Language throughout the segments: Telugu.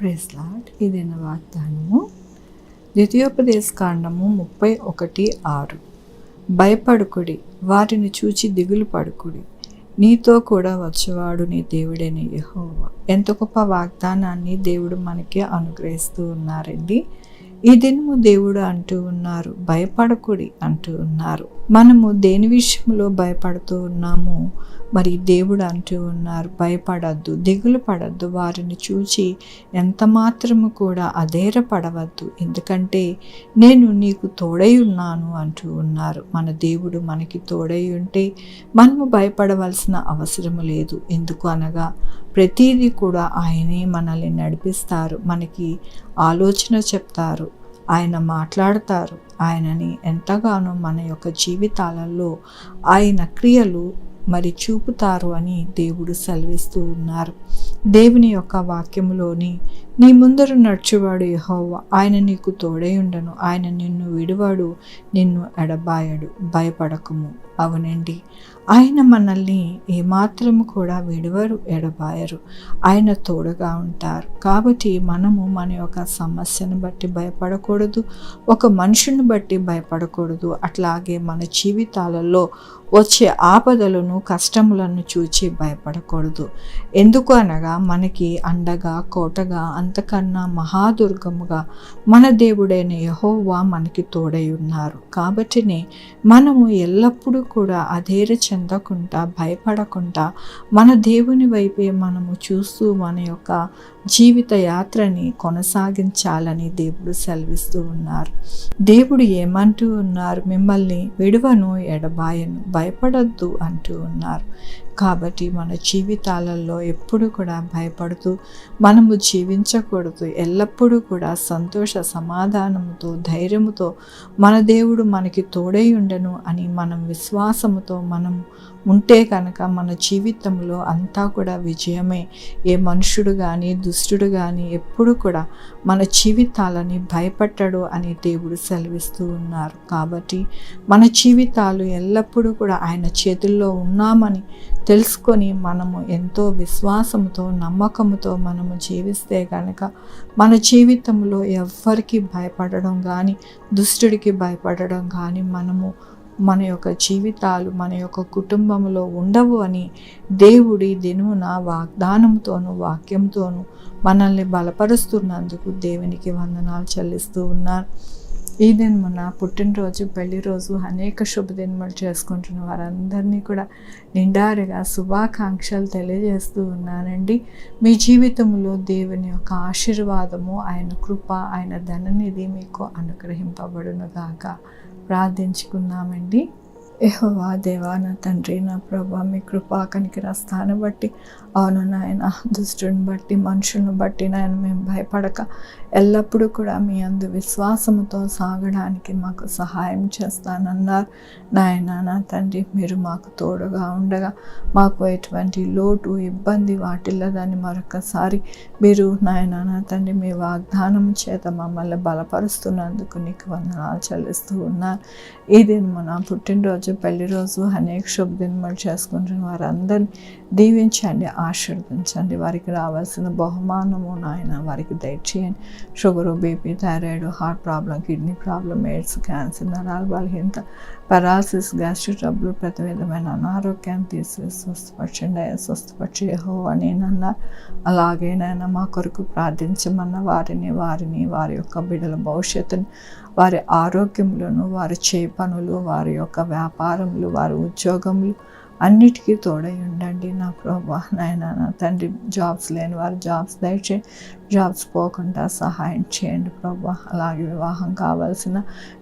Praise lord. ఇదైన వాగ్దానము ద్వితీయోపదేశకాండము 31:6. భయపడుకుడి, వారిని చూచి దిగులు పడుకుడి, నీతో కూడా వచ్చేవాడు నీ దేవుడైన యెహోవా. ఎంత గొప్ప వాగ్దానాన్ని దేవుడు మనకి అనుగ్రహిస్తూ ఉన్నారండి. ఈ దినము దేవుడు అంటూ ఉన్నారు, భయపడకుడి అంటూ ఉన్నారు. మనము దేని విషయంలో భయపడుతూ ఉన్నాము? మరి దేవుడు అంటూ ఉన్నారు, భయపడద్దు, దిగులు పడద్దు, వారిని చూచి ఎంత మాత్రము కూడా అధైర్యపడవద్దు, ఎందుకంటే నేను నీకు తోడై ఉన్నాను అంటూ ఉన్నారు. మన దేవుడు మనకి తోడై ఉంటే మనము భయపడవలసిన అవసరం లేదు. ఎందుకు అనగా ప్రతిదీ కూడా ఆయనే మనల్ని నడిపిస్తారు, మనకి ఆలోచన చెప్తారు, ఆయన మాట్లాడతారు. ఆయనని ఎంతగానో మన యొక్క జీవితాలలో ఆయన క్రియలు మరి చూపుతారు అని దేవుడు సెలవిస్తూ ఉన్నారు. దేవుని యొక్క వాక్యములోని నీ ముందర నడుచువాడు యెహోవా, ఆయన నీకు తోడై ఉండను, ఆయన నిన్ను విడువాడు, నిన్ను ఎడబాయడు, భయపడకుము. అవునండి, ఆయన మనల్ని ఏమాత్రము కూడా విడవరు, ఎడబాయరు, ఆయన తోడుగా ఉంటారు. కాబట్టి మనము మన యొక్క సమస్యను బట్టి భయపడకూడదు, ఒక మనుషుని బట్టి భయపడకూడదు, అట్లాగే మన జీవితాలలో వచ్చే ఆపదలను కష్టములను చూచి భయపడకూడదు. ఎందుకు అనగా మనకి అండగా కోటగా అంతకన్నా మహాదుర్గముగా మన దేవుడైన యెహోవా మనకి తోడై ఉన్నారు. కాబట్టినే మనము ఎల్లప్పుడూ కూడా అధైర్య చెందకుండా భయపడకుండా మన దేవుని వైపే మనము చూస్తూ మన యొక్క జీవిత యాత్రని కొనసాగించాలని దేవుడు సెలవిస్తూ ఉన్నారు. దేవుడు ఏమంటూ ఉన్నారు, మిమ్మల్ని విడువను, ఎడబాయను, భయపడద్దు అంటూ ఉన్నారు. కాబట్టి మన జీవితాలలో ఎప్పుడు కూడా భయపడుతూ మనము జీవించకూడదు. ఎల్లప్పుడూ కూడా సంతోష సమాధానముతో ధైర్యముతో మన దేవుడు మనకి తోడై ఉండను అని మనం విశ్వాసముతో మనం ఉంటే కనుక మన జీవితంలో అంతా కూడా విజయమే. ఏ మనుషుడు కానీ దుష్టుడు కానీ ఎప్పుడు కూడా మన జీవితాలని భయపెట్టడు అని దేవుడు సెలవిస్తూ ఉన్నారు. కాబట్టి మన జీవితాలు ఎల్లప్పుడూ కూడా ఆయన చేతుల్లో ఉన్నామని తెలుసుకొని మనము ఎంతో విశ్వాసంతో నమ్మకంతో మనము జీవిస్తే కనుక మన జీవితంలో ఎవ్వరికి భయపడడం కానీ దుష్టుడికి భయపడడం కానీ మన యొక్క జీవితాలు మన యొక్క కుటుంబంలో ఉండవు అని దేవుడి దినమున వాగ్దానంతోనూ వాక్యంతోనూ మనల్ని బలపరుస్తున్నందుకు దేవునికి వందనాలు చెల్లిస్తూ ఉన్నారు. ఈ దినమున పుట్టినరోజు, పెళ్లి రోజు, అనేక శుభదినములు చేసుకుంటున్న వారందరినీ కూడా నిండారుగా శుభాకాంక్షలు తెలియజేస్తూ ఉన్నానండి. మీ జీవితంలో దేవుని యొక్క ఆశీర్వాదము, ఆయన కృప, ఆయన ధననిధి మీకు అనుగ్రహింపబడును గాక. ప్రార్థించుకుందామండి. యెహోవా దేవా, నా తండ్రి, నా ప్రభా, మీ కృపా కనికర స్థానం బట్టి, అవును నాయన, దుష్టుని బట్టి మనుషులను బట్టి నాయన మేము భయపడక ఎల్లప్పుడూ కూడా మీ అందు విశ్వాసముతో సాగడానికి మాకు సహాయం చేస్తానన్నారు. నాయన నా తండ్రి, మీరు మాకు తోడుగా ఉండగా మాకు ఎటువంటి లోటు ఇబ్బంది వాటిల్లదని మరొకసారి మీరు నాయన నా తండ్రి మీ వాగ్దానం చేత మమ్మల్ని బలపరుస్తున్నందుకు నీకు వందనాలు చెల్లిస్తూ ఉన్నారు. ఈ దినము నా పుట్టినరోజు, పెళ్లి రోజు, అనేక శుభదినములు చేసుకుంటున్న వారందరినీ దీవించండి, ఆశీర్వదించండి. వారికి రావాల్సిన బహుమానము నాయన వారికి దయచేయండి. Sugar, BP, thyroid, heart problem, kidney problem, AIDS, cancer, నరాల బలహీనత, పారాలసిస్, గ్యాస్ట్రిక్ ట్రబుల్, ప్రతి విధమైన అనారోగ్యాన్ని తీసి స్వస్థపరచండి, స్వస్థపరిచే యెహోవా నేనన్నా. అలాగేనైనా మా కొరకు ప్రార్థించమన్న వారిని వారి యొక్క బిడ్డల భవిష్యత్తుని, వారి ఆరోగ్యములను, వారి చేయి పనులు, వారి యొక్క వ్యాపారములు, వారి ఉద్యోగములు అన్నిటికీ తోడై ఉండండి నా ప్రభా. నాయన నా తండ్రి, జాబ్స్ లేని వారు జాబ్స్ దయచేయండి, జాబ్స్ పోకుండా సహాయం చేయండి ప్రభా. అలాగే వివాహం కావాల్సిన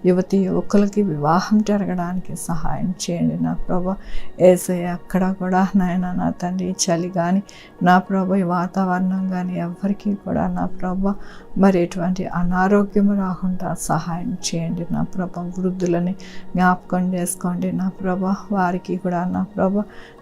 యువతి యువకులకి వివాహం జరగడానికి సహాయం చేయండి నా ప్రభా. యేసయ్య, అక్కడ కూడా నాయన నా తండ్రి చలి కానీ నా ప్రభా, ఈ వాతావరణం కానీ ఎవ్వరికీ కూడా నా ప్రభా మరి ఎటువంటి అనారోగ్యం రాకుండా సహాయం చేయండి నా ప్రభా. వృద్ధులని జ్ఞాపకం చేసుకోండి నా ప్రభా, వారికి కూడా నా ప్రభా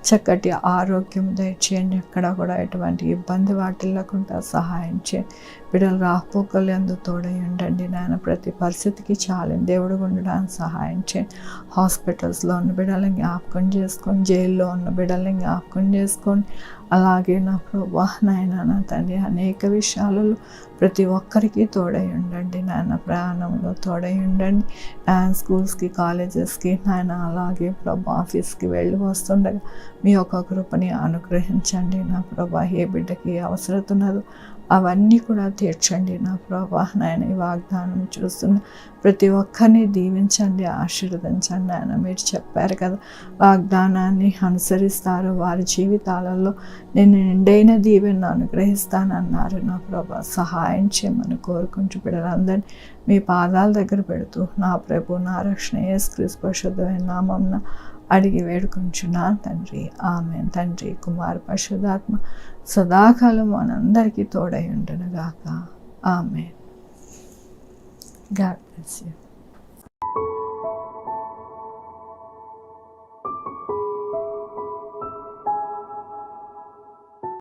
చక్కటి ఆరోగ్యం దయచేయండి. ఎక్కడ కూడా ఎటువంటి ఇబ్బంది వాటిల్లకుండా సహాయం చేయండి సహాయించే బిడ్డలు రాకపోకలు ఎందు తోడై ఉండండి నాయన. ప్రతి పరిస్థితికి చాలని దేవుడు ఉండడానికి సహాయం చేయండి. హాస్పిటల్స్లో ఉన్న బిడ్డలను జ్ఞాపకం చేసుకొని, జైల్లో ఉన్న బిడ్డలను జ్ఞాపకం చేసుకొని, అలాగే నా ప్రభా నాయన నా తండ్రి అనేక విషయాలలో ప్రతి ఒక్కరికి తోడై ఉండండి నాయన. ప్రయాణంలో తోడై ఉండండి నాయన. స్కూల్స్కి, కాలేజెస్కి నాయన, అలాగే ప్రభా ఆఫీస్కి వెళ్ళి వస్తుండగా మీ యొక్క కృపని అనుగ్రహించండి నా ప్రభా. ఏ బిడ్డకి అవసరం ఉన్నదో అవన్నీ కూడా తీర్చండి నా ప్రభా నాయన. ఈ వాగ్దానం చూస్తున్న ప్రతి ఒక్కరిని దీవించండి, ఆశీర్వదించండి నాయన. మీరు చెప్పారు కదా, వాగ్దానాన్ని అనుసరిస్తారు వారి జీవితాలలో నేను నిండైన దీవెన అనుగ్రహిస్తానన్నారు నా ప్రభా. సహాయం చేయమని కోరుకుంటూ బిడ్డలందరినీ మీ పాదాల దగ్గర పెడుతూ నా ప్రభు నా రక్షణ యేసుక్రీస్తు పరిశుద్ధమైన నామమున అడిగి వేడుకుంటున్నాను తండ్రి. ఆమేన్. తండ్రి, కుమార, పరిశుద్ధాత్మ సదాకాలం మనందరికీ తోడై ఉండును గాక. ఆమేన్. God bless you.